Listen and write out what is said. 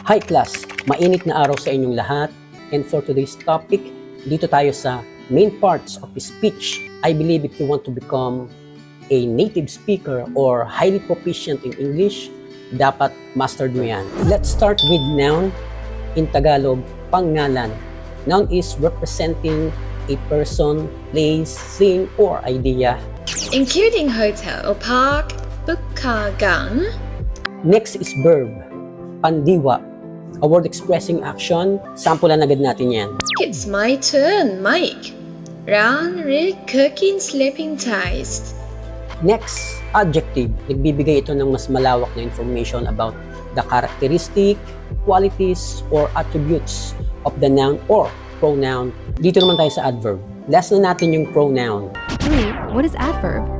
Hi class! Mainit na araw sa inyong lahat. And for today's topic, dito tayo sa main parts of speech. I believe if you want to become a native speaker or highly proficient in English, dapat master mo yan. Let's start with noun. In Tagalog, pangalan. Noun is representing a person, place, thing, or idea. Including hotel, park, bukkagang. Next is verb. Pandiwa. A word expressing action. Sampulan agad natin yan. It's my turn, Mike. Run, read, cooking, sleeping, taste. Next, adjective. Nagbibigay ito ng mas malawak na information about the characteristic, qualities, or attributes of the noun or pronoun. Dito naman tayo sa adverb. Last na natin yung pronoun. Wait, what is adverb?